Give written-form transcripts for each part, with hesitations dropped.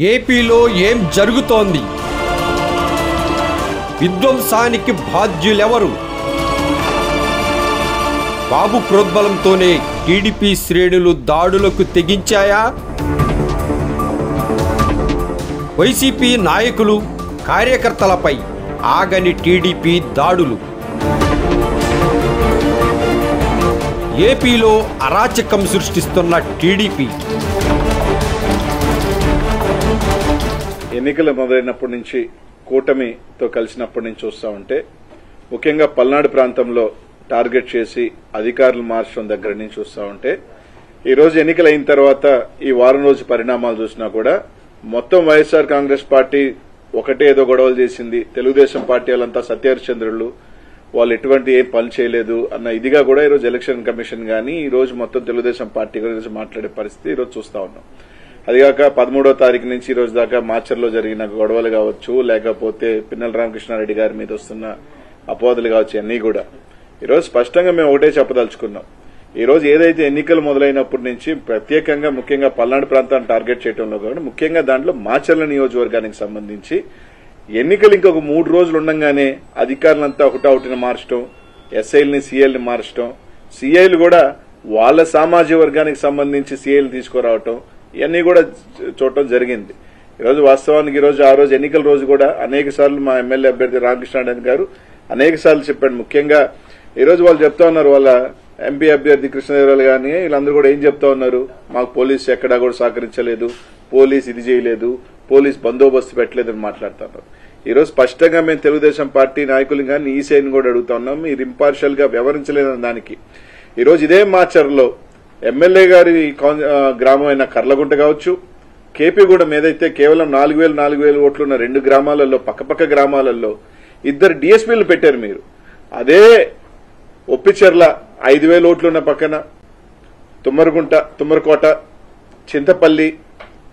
ఏపీలో ఏం జరుగుతోంది? విధ్వంసానికి బాధ్యులెవరు? బాబు ప్రోద్బలంతోనే టీడీపీ శ్రేణులు దాడులకు తెగించాయా? వైసీపీ నాయకులు కార్యకర్తలపై ఆగని టీడీపీ దాడులు. ఏపీలో అరాచకం సృష్టిస్తున్న టీడీపీ. ఎన్నికలు మొదలైనప్పటి నుంచి కూటమితో కలిసినప్పటి నుంచి చూస్తా ఉంటే ముఖ్యంగా పల్నాడు ప్రాంతంలో టార్గెట్ చేసి అధికారులు మార్చడం దగ్గర నుంచి చూస్తా ఉంటే ఈ రోజు ఎన్నికలు అయిన తర్వాత ఈ వారం రోజు పరిణామాలు చూసినా కూడా మొత్తం వైఎస్ఆర్ కాంగ్రెస్ పార్టీ ఒకటే ఏదో గొడవలు చేసింది, తెలుగుదేశం పార్టీ వాళ్ళంతా సత్యహరిచంద్రులు, వాళ్ళు ఎటువంటి ఏం పని చేయలేదు అన్న ఇదిగా కూడా ఈరోజు ఎలక్షన్ కమిషన్ గానీ ఈ రోజు మొత్తం తెలుగుదేశం పార్టీ గురించి మాట్లాడే పరిస్థితి ఈరోజు చూస్తా ఉన్నాం. అదిగాక 13వ తారీఖు నుంచి ఈ రోజు దాకా మాచర్లో జరిగిన గొడవలు కావచ్చు, లేకపోతే పిన్నెల రామకృష్ణారెడ్డి గారి మీద వస్తున్న అపోహలు కావచ్చు, అన్నీ కూడా ఈరోజు స్పష్టంగా మేము ఒకటే చెప్పదలుచుకున్నాం. ఈ రోజు ఏదైతే ఎన్నికలు మొదలైనప్పటి నుంచి ప్రత్యేకంగా ముఖ్యంగా పల్నాడు ప్రాంతాన్ని టార్గెట్ చేయడంలో కూడా ముఖ్యంగా దాంట్లో మాచర్ల నియోజకవర్గానికి సంబంధించి ఎన్నికలు ఇంకొక 3 రోజులు ఉండగానే అధికారులంతా ఒకటొకటిని మార్చడం, ఎస్ఐల్ని సీఐల్ని మార్చడం, సీఐలు కూడా వాళ్ళ సామాజిక వర్గానికి సంబంధించి సీఐలు తీసుకురావటం, ఇవన్నీ కూడా చూడటం జరిగింది. ఈరోజు వాస్తవానికి ఈరోజు ఆ రోజు ఎన్నికల రోజు కూడా అనేక సార్లు మా ఎమ్మెల్యే అభ్యర్థి రామకృష్ణారెడ్డి గారు అనేక సార్లు చెప్పాడు. ముఖ్యంగా ఈరోజు వాళ్ళు చెప్తా ఉన్నారు, వాళ్ళ ఎంపీ అభ్యర్థి కృష్ణదేవరాయలు గాని వీళ్ళందరూ కూడా ఏం చెప్తా ఉన్నారు, మాకు పోలీసు ఎక్కడా కూడా సహకరించలేదు, పోలీసు ఇది చేయలేదు, పోలీసు బందోబస్తు పెట్టలేదని మాట్లాడుతున్నారు. ఈరోజు స్పష్టంగా మేము తెలుగుదేశం పార్టీ నాయకులు కానీ ఈసీఐని కూడా అడుగుతా ఉన్నాం, మీరు ఇంపార్షియల్ గా వ్యవహరించలేదని దానికి. ఈరోజు ఇదే మాచర్లో ఎమ్మెల్యే గారి గ్రామం అయిన కర్లగుంట కావచ్చు, కేపీగూడెం ఏదైతే కేవలం 4,000 ఓట్లున్న 2 గ్రామాలలో పక్కపక్క గ్రామాలలో 2 డిఎస్పీలు పెట్టారు మీరు. అదే ఒప్పిచెర్ల 5,000 ఓట్లున్న పక్కన తుమ్మరకోట, చింతపల్లి,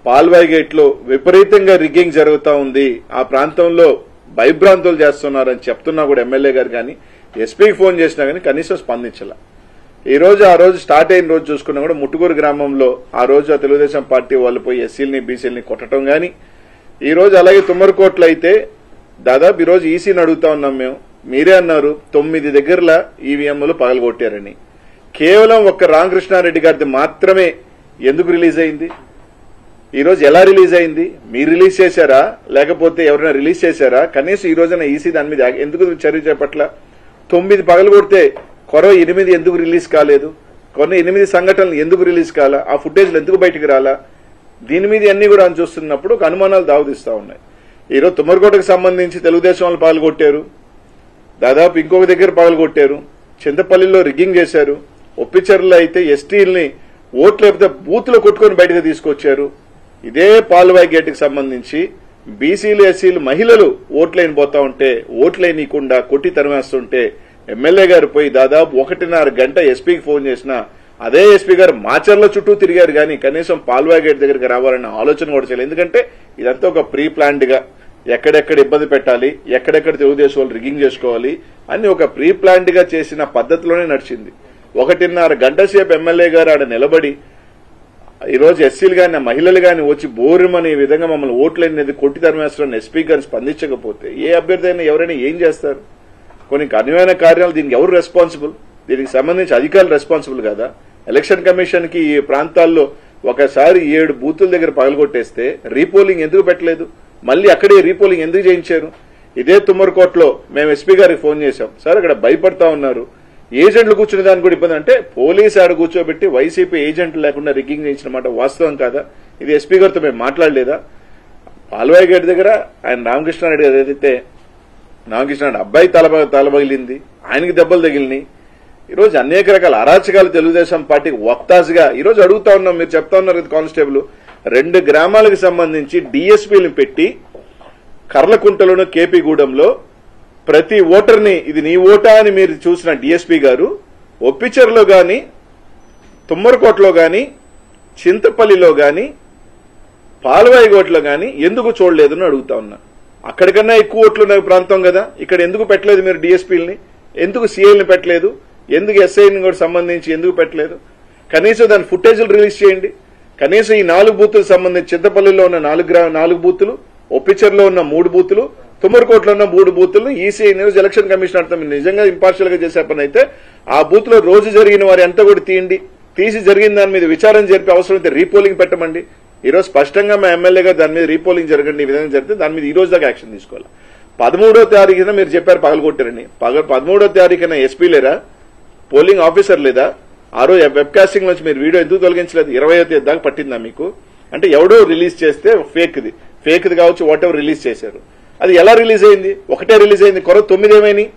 పాల్వాయి గేట్ లో విపరీతంగా రిగ్గింగ్ జరుగుతా ఉంది, ఆ ప్రాంతంలో భయభ్రాంతులు చేస్తున్నారని చెప్తున్నా కూడా ఎమ్మెల్యే గారు కానీ ఎస్పీకి ఫోన్ చేసినా కానీ కనీసం స్పందించాల. ఈ రోజు ఆ రోజు స్టార్ట్ అయిన రోజు చూసుకున్నా కూడా ముట్టుకూరు గ్రామంలో ఆ రోజు ఆ తెలుగుదేశం పార్టీ వాళ్ళు పోయి ఎస్సీలని బీసీలని కొట్టడం గాని, ఈ రోజు అలాగే తుమ్మరకోట్లు అయితే దాదాపు ఈ రోజు ఈసీని అడుగుతా ఉన్నాం మేము, మీరే అన్నారు 9 దగ్గరలా ఈవీఎంలు పగలగొట్టారని. కేవలం ఒక్క రామకృష్ణారెడ్డి గారిది మాత్రమే ఎందుకు రిలీజ్ అయింది? ఈ రోజు ఎలా రిలీజ్ అయింది? మీరు రిలీజ్ చేశారా లేకపోతే ఎవరైనా రిలీజ్ చేశారా? కనీసం ఈ రోజున ఈసీ దాని మీద ఎందుకు చర్య చేపట్ల? 9 పగలగొడితే కొర 8 ఎందుకు రిలీజ్ కాలేదు? కొన్ని 8 సంఘటనలు ఎందుకు రిలీజ్ కాలా? ఆ ఫుటేజ్లు ఎందుకు బయటకు రాలా? దీని మీద అన్ని కూడా చూస్తున్నప్పుడు ఒక అనుమానాలు దావదిస్తా ఉన్నాయి. ఈరోజు తుమ్మరకోటకు సంబంధించి తెలుగుదేశం వాళ్ళు పగలగొట్టారు, దాదాపు ఇంకొక దగ్గర పగలగొట్టారు, చింతపల్లిలో రిగ్గింగ్ చేశారు, ఒప్పిచెర్లలో అయితే ఎస్టీల్ని ఓట్లు లేకపోతే బూత్లో కొట్టుకుని బయటకు తీసుకొచ్చారు. ఇదే పాల్వాయి గేట్కి సంబంధించి బీసీలు ఎస్సీలు మహిళలు ఓట్లైన పోతా ఉంటే ఓట్లైనీయకుండా కొట్టి తరిమేస్తుంటే ఎమ్మెల్యే గారు పోయి దాదాపు 1.5 గంట ఎస్పీకి ఫోన్ చేసినా అదే ఎస్పీ గారు మాచర్ల చుట్టూ తిరిగారు కానీ కనీసం పాల్వాయి గేట్ దగ్గరికి రావాలన్న ఆలోచన కూడా చేయలేదు. ఎందుకంటే ఇదంతా ఒక ప్రీ ప్లాన్డ్ గా ఎక్కడెక్కడ ఇబ్బంది పెట్టాలి, ఎక్కడెక్కడ తెలుగుదేశం వాళ్ళు రిగ్గింగ్ చేసుకోవాలి అని ఒక ప్రీ ప్లాన్డ్ గా చేసిన పద్ధతిలోనే నడిచింది. 1.5 గంట సేపు ఎమ్మెల్యే గారు ఆడ నిలబడి ఈరోజు ఎస్సీలు గాని మహిళలు గాని వచ్చి బోరుమని ఈ విధంగా మమ్మల్ని ఓట్లనేది కొట్టి తరిమేస్తారని ఎస్పీ గారిని స్పందించకపోతే ఏ అభ్యర్థి అయినా ఎవరైనా ఏం చేస్తారు? కొన్ని కనువైన కార్యాలు దీనికి ఎవరు రెస్పాన్సిబుల్? దీనికి సంబంధించి అధికారులు రెస్పాన్సిబుల్ కదా? ఎలక్షన్ కమిషన్ కి ఈ ప్రాంతాల్లో ఒకసారి 7 బూతుల దగ్గర పగలగొట్టేస్తే రీపోలింగ్ ఎందుకు పెట్టలేదు? మళ్ళీ అక్కడే రీపోలింగ్ ఎందుకు చేయించారు? ఇదే తుమ్మరకోటలో మేము ఎస్పీ గారికి ఫోన్ చేశాం, సార్ అక్కడ భయపడతా ఉన్నారు, ఏజెంట్లు కూర్చునే దానికి కూడా ఇబ్బంది అంటే పోలీసు ఆడ కూర్చోబెట్టి వైసీపీ ఏజెంట్లు లేకుండా రిగ్గింగ్ చేయించిన మాట వాస్తవం కాదా? ఇది ఎస్పీ గారితో మేము మాట్లాడలేదా? పాల్వాయి గేట్ దగ్గర ఆయన రామకృష్ణారెడ్డి ఏదైతే రామకృష్ణారెడ్డి అబ్బాయి తలబగిలింది, ఆయనకి దెబ్బలు తగిలినాయి. ఈరోజు అనేక రకాల అరాచకాలు తెలుగుదేశం పార్టీకి వక్తాసుగా ఈరోజు అడుగుతా ఉన్నాం. మీరు చెప్తా ఉన్నారు కానిస్టేబుల్ 2 గ్రామాలకు సంబంధించి డిఎస్పీలను పెట్టి కర్లకుంటలోను కేపీగూడెంలో ప్రతి ఓటర్ని ఇది నీ ఓటా అని మీరు చూసిన డిఎస్పీ గారు ఒప్పిచెర్లో గాని తుమ్మరకోటలో గాని చింతపల్లిలో గాని పాల్వాయిగోట్లో గాని ఎందుకు చూడలేదని అడుగుతా ఉన్నా. అక్కడికన్నా ఎక్కువ ఓట్లున్న ప్రాంతం కదా, ఇక్కడ ఎందుకు పెట్టలేదు మీరు డిఎస్పీలని? ఎందుకు సీఐల్ని పెట్టలేదు? ఎందుకు ఎస్ఐని కూడా సంబంధించి ఎందుకు పెట్టలేదు? కనీసం దాని ఫుటేజ్లు రిలీజ్ చేయండి. కనీసం ఈ 4 బూతులకు సంబంధించి చింతపల్లిలో ఉన్న 4 బూతులు, ఒప్పిచర్లో ఉన్న 3 బూతులు, తుమ్మరకోటలో ఉన్న 3 బూతులు ఈసీ న్యూస్ ఎలక్షన్ కమిషన్ అర్థం నిజంగా ఇంపార్షియల్ గా చేసే పని అయితే ఆ బూత్ లో రోజు జరిగిన వారి అంతా కూడా తీసి జరిగిన దాని మీద విచారణ జరిపే అవసరం అయితే రీపోలింగ్ పెట్టమండి. ఈరోజు స్పష్టంగా మా ఎమ్మెల్యేగా దాని మీద రీపోలింగ్ జరగండి, ఈ విధంగా జరిగితే దాని మీద ఈ రోజు దాకా యాక్షన్ తీసుకోవాలి. 13వ తారీఖున మీరు చెప్పారు పగలగొట్టారని. 13వ తారీఖున ఎస్పీ లేరా, పోలింగ్ ఆఫీసర్ లేదా? ఆ రోజు వెబ్ కాస్టింగ్ నుంచి మీరు వీడియో ఎందుకు తొలగించలేదు? 20వ తేదీ దాకా పట్టిందా మీకు? అంటే ఎవడో రిలీజ్ చేస్తే ఫేక్ది కావచ్చు, వాట్ ఎవర్ రిలీజ్ చేశారు. అది ఎలా రిలీజ్ అయింది? ఒకటే రిలీజ్ అయింది. 9 ఏమైనాయి?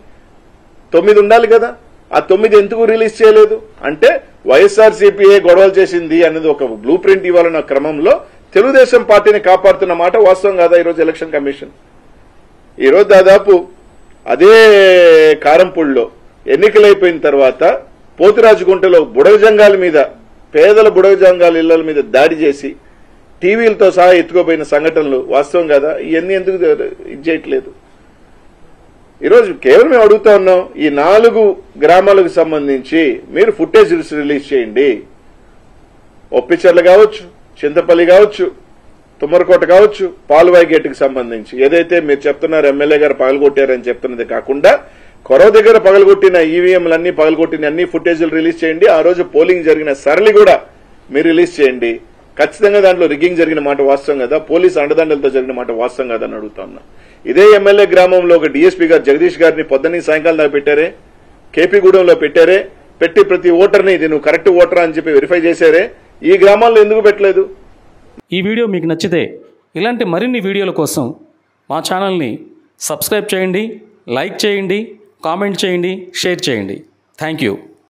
9 ఉండాలి కదా. ఆ 9 ఎందుకు రిలీజ్ చేయలేదు? అంటే వైఎస్ఆర్సీపీఏ గొడవలు చేసింది అనేది ఒక బ్లూ ప్రింట్ ఇవ్వాలన్న క్రమంలో తెలుగుదేశం పార్టీని కాపాడుతున్న మాట వాస్తవం కాదా ఈరోజు ఎలక్షన్ కమిషన్? ఈరోజు దాదాపు అదే కారంపూడిలో ఎన్నికలైపోయిన తర్వాత పోతురాజుగుంటలో బుడగజంగాల మీద, పేదల బుడగజంగాల ఇళ్ల మీద దాడి చేసి టీవీలతో సహా ఎత్తుకోపోయిన సంఘటనలు వాస్తవం కదా. ఇవన్నీ ఎందుకు ఇది చేయట్లేదు? ఈరోజు కేవలం మేము అడుగుతా ఉన్నాం, ఈ 4 గ్రామాలకు సంబంధించి మీరు ఫుటేజ్ రిలీజ్ చేయండి. ఒప్పిచర్ల కావచ్చు, చింతపల్లి కావచ్చు, తుమ్మరకోట కావచ్చు, పాల్వాయి గేటుకు సంబంధించి ఏదైతే మీరు చెప్తున్నారు ఎమ్మెల్యే గారు పగలగొట్టారని చెప్తున్నది కాకుండా కొరవ దగ్గర పగలగొట్టిన ఈవీఎంలన్నీ పగలగొట్టిన అన్ని ఫుటేజీలు రిలీజ్ చేయండి. ఆ రోజు పోలింగ్ జరిగిన సరళి కూడా మీరు రిలీజ్ చేయండి. ఖచ్చితంగా దాంట్లో రిగ్గింగ్ జరిగిన మాట వాస్తవం కదా, పోలీసు అండదండలతో జరిగిన మాట వాస్తవం కదా అని అడుగుతా ఉన్నా. ఇదే ఎమ్మెల్యే గ్రామంలో ఒక డీఎస్పీ గారు జగదీష్ గారిని పొద్దున్న సాయంకాలం దాకా పెట్టారే, కేపీగూడెంలో పెట్టారే, పెట్టి ప్రతి ఓటర్ని ఇది నువ్వు కరెక్ట్ ఓటరా అని చెప్పి వెరిఫై చేశారే. ఈ గ్రామాల్లో ఎందుకు పెట్టలేదు? ఈ వీడియో మీకు నచ్చితే ఇలాంటి మరిన్ని వీడియోల కోసం మా ఛానల్ని సబ్స్క్రైబ్ చేయండి, లైక్ చేయండి, కామెంట్ చేయండి, షేర్ చేయండి. Thank you.